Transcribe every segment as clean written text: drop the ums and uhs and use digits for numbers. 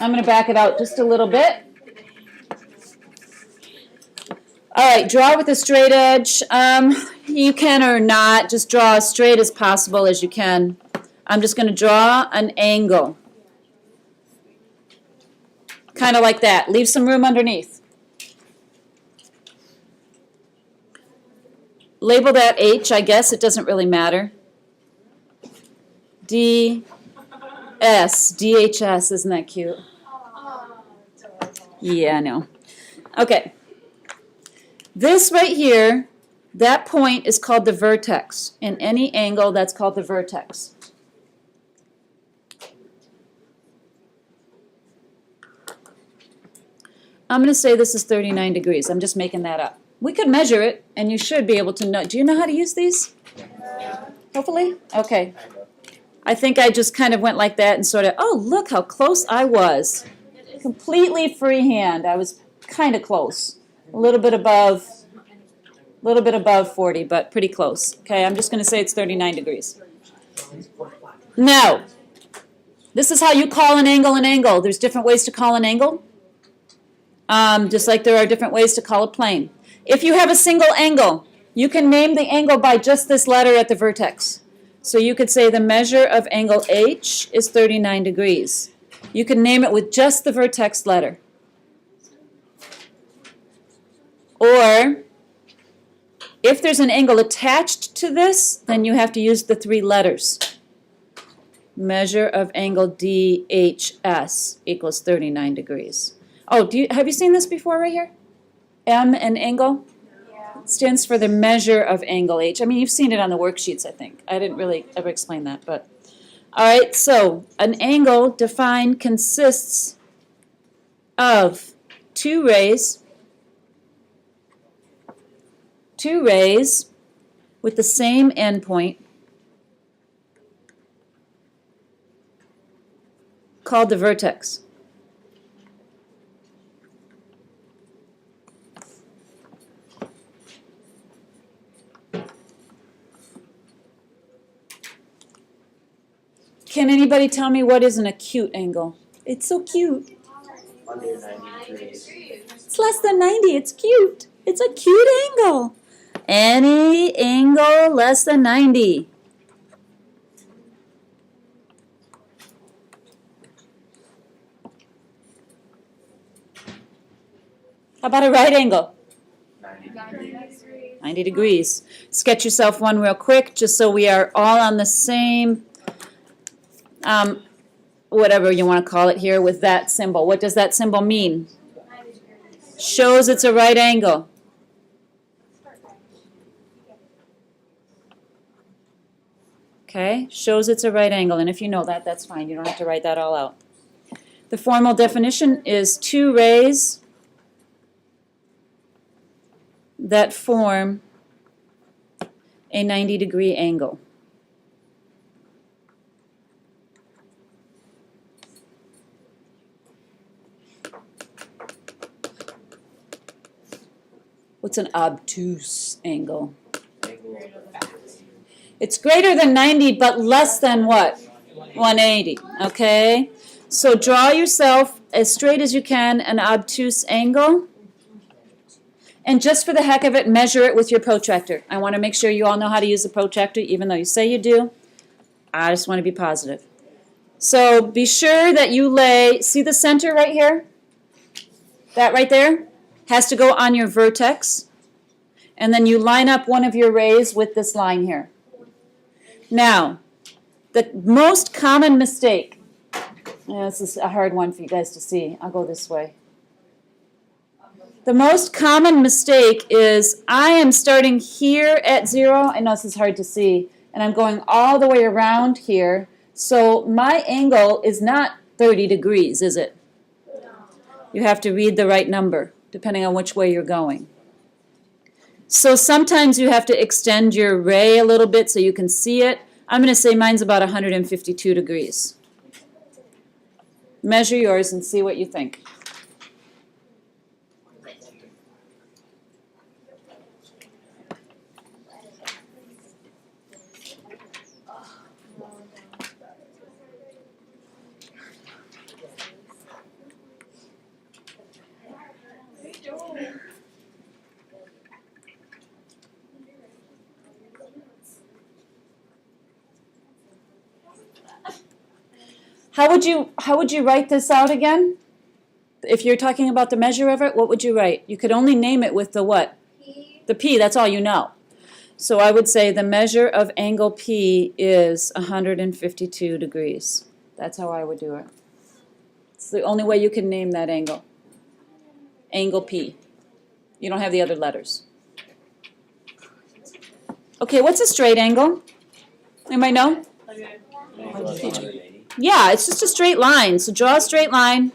I'm going to back it out just a little bit. All right, draw with a straight edge. You can or not, just draw as straight as possible as you can. I'm just going to draw an angle. Kind of like that. Leave some room underneath. Label that H, I guess. It doesn't really matter. D, S, DHS. Isn't that cute? Yeah, I know. Okay. This right here, that point is called the vertex. In any angle, that's called the vertex. I'm going to say this is 39 degrees. I'm just making that up. We could measure it, and you should be able to know. Do you know how to use these? Hopefully? Okay. I think I just kind of went like that and sort of, oh, look how close I was. Completely freehand. I was kind of close. A little bit above 40, but pretty close. Okay, I'm just going to say it's 39 degrees. Now, this is how you call an angle an angle. There's different ways to call an angle. Just like there are different ways to call a plane. If you have a single angle, you can name the angle by just this letter at the vertex. So you could say the measure of angle H is 39 degrees. You can name it with just the vertex letter. Or, if there's an angle attached to this, then you have to use the three letters. Measure of angle DHS equals 39 degrees. Oh, have you seen this before right here? M and angle? Yeah. Stands for the measure of angle H. I mean, you've seen it on the worksheets, I think. I didn't really ever explain that, but. All right, so an angle defined consists of two rays with the same endpoint called the vertex. Can anybody tell me what is an acute angle? It's so cute. Under 90 degrees. It's less than 90. It's cute. It's a cute angle. Any angle less than 90. How about a right angle? 90 degrees. Sketch yourself one real quick just so we are all on the same, whatever you want to call it here with that symbol. What does that symbol mean? Shows it's a right angle. Okay, shows it's a right angle. And if you know that, that's fine. You don't have to write that all out. The formal definition is two rays that form a 90-degree angle. What's an obtuse angle? It's greater than 90, but less than what? 180, okay? So draw yourself as straight as you can an obtuse angle. And just for the heck of it, measure it with your protractor. I want to make sure you all know how to use the protractor, even though you say you do. I just want to be positive. So be sure that you lay, see the center right here? That right there has to go on your vertex. And then you line up one of your rays with this line here. Now, the most common mistake, this is a hard one for you guys to see. I'll go this way. The most common mistake is I am starting here at 0. I know this is hard to see. And I'm going all the way around here. So my angle is not 30 degrees, is it? You have to read the right number, depending on which way you're going. So sometimes you have to extend your ray a little bit so you can see it. I'm going to say mine's about 152 degrees. Measure yours and see what you think. How would you write this out again? If you're talking about the measure of it, what would you write? You could only name it with the what? P. The P, that's all you know. So I would say the measure of angle P is 152 degrees. That's how I would do it. It's the only way you can name that angle. Angle P. You don't have the other letters. Okay, what's a straight angle? Anybody know? Angle of 180. Yeah, it's just a straight line. So draw a straight line.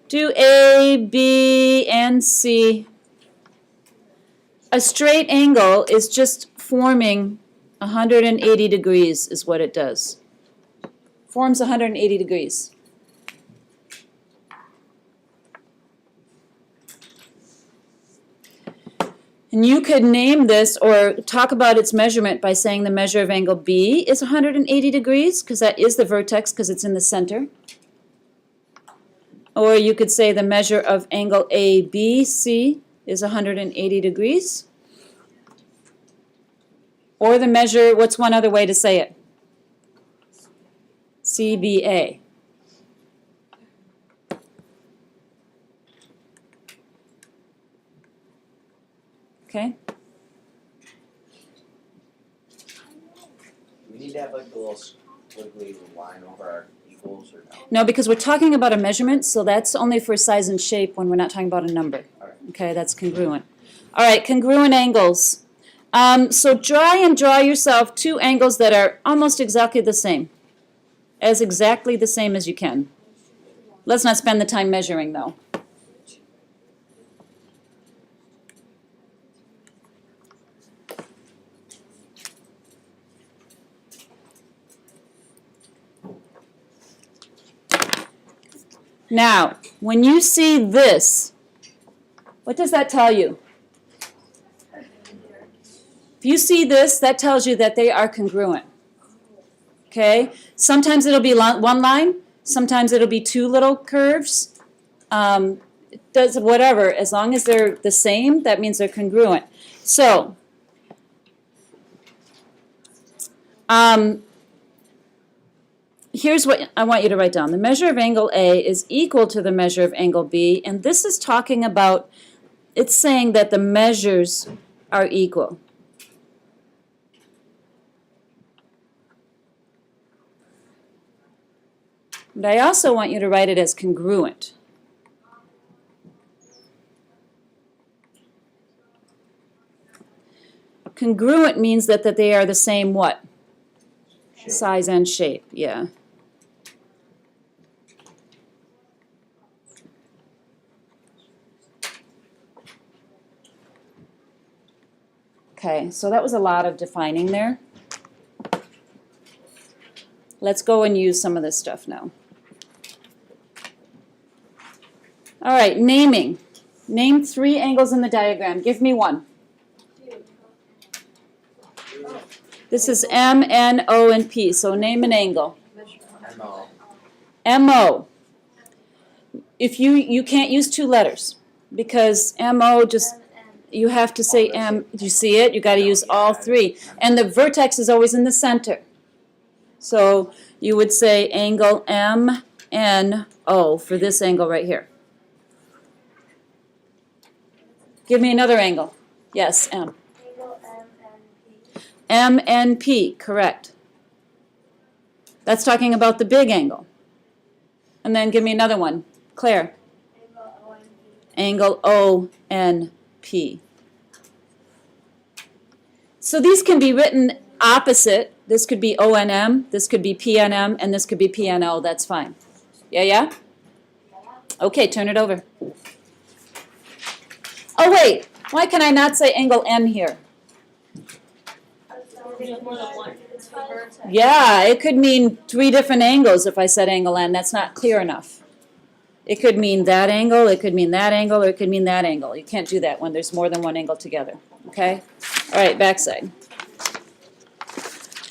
Do A, B, and C. A straight angle is just forming 180 degrees is what it does. Forms 180 degrees. And you could name this or talk about its measurement by saying the measure of angle B is 180 degrees, because that is the vertex, because it's in the center. Or you could say the measure of angle ABC is 180 degrees. Or the measure, what's one other way to say it? CBA. Okay? We need to have like a little squiggly line over our equals or no? No, because we're talking about a measurement, so that's only for size and shape when we're not talking about a number. Alright. Okay, that's congruent. All right, congruent angles. So try and draw yourself two angles that are almost exactly the same. As exactly the same as you can. Let's not spend the time measuring, though. Now, when you see this, what does that tell you? If you see this, that tells you that they are congruent. Okay? Sometimes it'll be one line, sometimes it'll be two little curves. It does whatever, as long as they're the same, that means they're congruent. So, here's what I want you to write down. The measure of angle A is equal to the measure of angle B, and this is talking about, it's saying that the measures are equal. But I also want you to write it as congruent. Congruent means that they are the same what? Shape. Size and shape, yeah. Okay, so that was a lot of defining there. Let's go and use some of this stuff now. All right, naming. Name three angles in the diagram. Give me one. This is M, N, O, and P, so name an angle. MO. MO. If you can't use two letters, because MO just, you have to say M. Do you see it? You got to use all three. And the vertex is always in the center. So you would say angle M, N, O for this angle right here. Give me another angle. Yes, M. Angle MNP. MNP, correct. That's talking about the big angle. And then give me another one. Claire. Angle ONP. Angle ONP. So these can be written opposite. This could be ONM, this could be PNM, and this could be PNO. That's fine. Yeah, yeah? Okay, turn it over. Oh, wait. Why can I not say angle N here? Yeah, it could mean three different angles if I said angle N. That's not clear enough. It could mean that angle, it could mean that angle, or it could mean that angle. You can't do that when there's more than one angle together. Okay? All right, backside.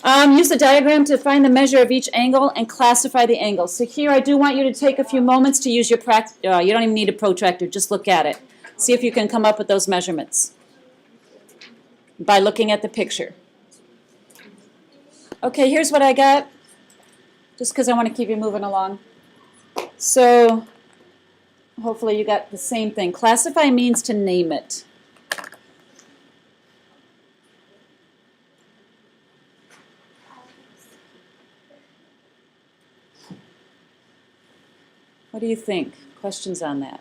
Use the diagram to find the measure of each angle and classify the angles. So here I do want you to take a few moments to use your you don't even need a protractor, just look at it. See if you can come up with those measurements by looking at the picture. Okay, here's what I got. just because I want to keep you moving along. So hopefully you got the same thing. Classify means to name it. What do you think? Questions on that?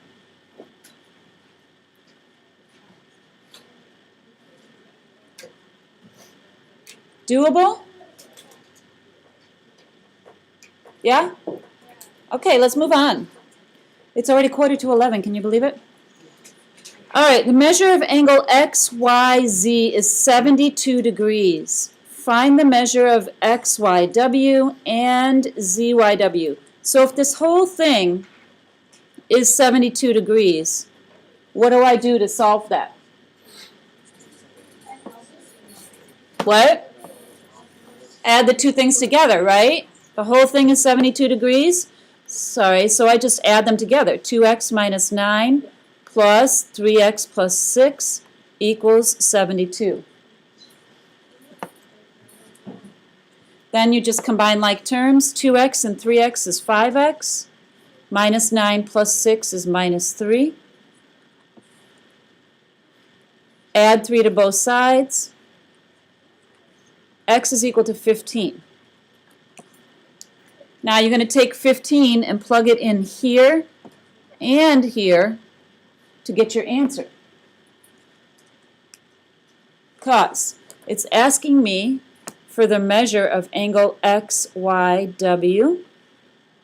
Doable? Yeah? Okay, let's move on. It's already 11:15. Can you believe it? All right, the measure of angle XYZ is 72 degrees. Find the measure of XYW and ZYW. So if this whole thing is 72 degrees, what do I do to solve that? What? Add the two things together, right? The whole thing is 72 degrees. Sorry, so I just add them together. 2x minus 9 plus 3x plus 6 equals 72. Then you just combine like terms. 2x and 3x is 5x. Minus 9 plus 6 is minus 3. Add 3 to both sides. X is equal to 15. Now you're going to take 15 and plug it in here and here to get your answer. Because it's asking me for the measure of angle XYW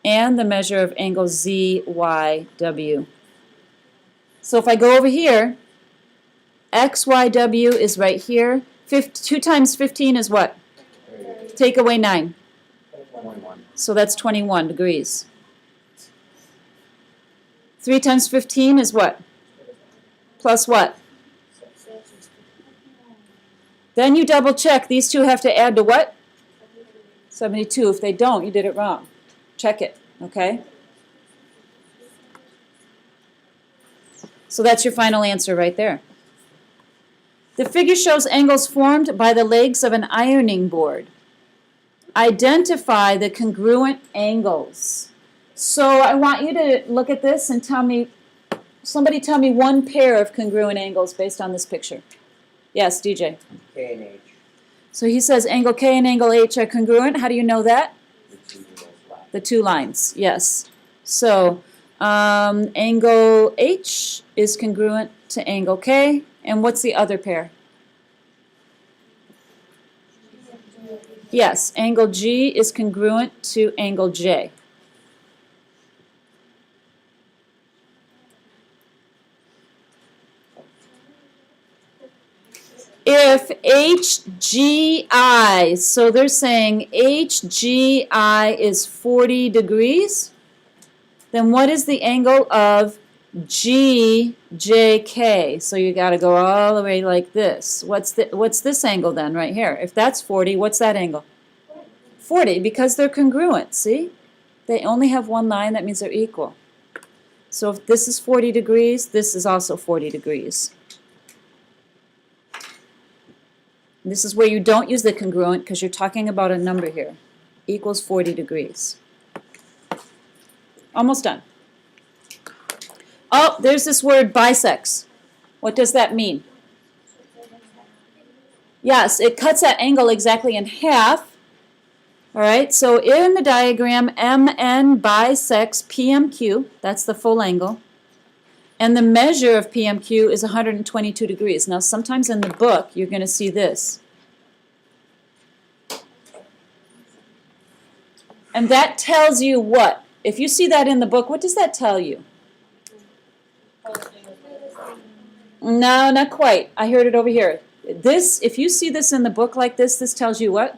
and the measure of angle ZYW. So if I go over here, XYW is right here. 2 times 15 is what? Take away 9. 21. So that's 21 degrees. 3 times 15 is what? Plus what? Then you double check. These two have to add to what? 72. If they don't, you did it wrong. Check it, okay? So that's your final answer right there. The figure shows angles formed by the legs of an ironing board. Identify the congruent angles. So I want you to look at this and tell me, somebody tell me one pair of congruent angles based on this picture. Yes, DJ. K and H. So he says angle K and angle H are congruent. How do you know that? The two lines, yes. So angle H is congruent to angle K. And what's the other pair? Yes, angle G is congruent to angle J. If HGI, so they're saying HGI is 40 degrees, then what is the angle of GJK? So you got to go all the way like this. What's this angle then right here? If that's 40, what's that angle? 40, because they're congruent, see? They only have one line, that means they're equal. So if this is 40 degrees, this is also 40 degrees. This is where you don't use the congruent because you're talking about a number here. Equals 40 degrees. Almost done. Oh, there's this word bisects. What does that mean? Yes, it cuts that angle exactly in half. All right, so in the diagram, MN bisects PMQ. That's the full angle. And the measure of PMQ is 122 degrees. Now, sometimes in the book, you're going to see this. And that tells you what? If you see that in the book, what does that tell you? No, not quite. I heard it over here. This, if you see this in the book like this tells you what?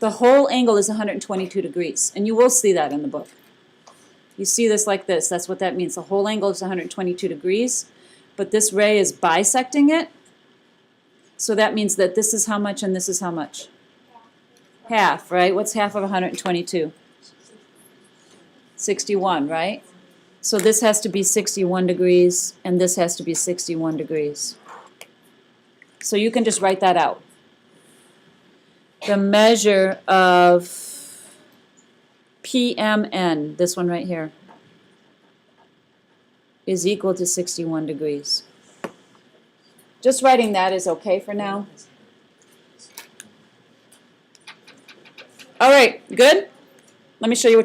The whole angle is 122 degrees. And you will see that in the book. You see this like this. That's what that means. The whole angle is 122 degrees. But this ray is bisecting it. So that means that this is how much and this is how much? Half, right? What's half of 122? 61, right? So this has to be 61 degrees, and this has to be 61 degrees. So you can just write that out. The measure of PMN, this one right here, is equal to 61 degrees. Just writing that is okay for now. All right, good? Let me show you what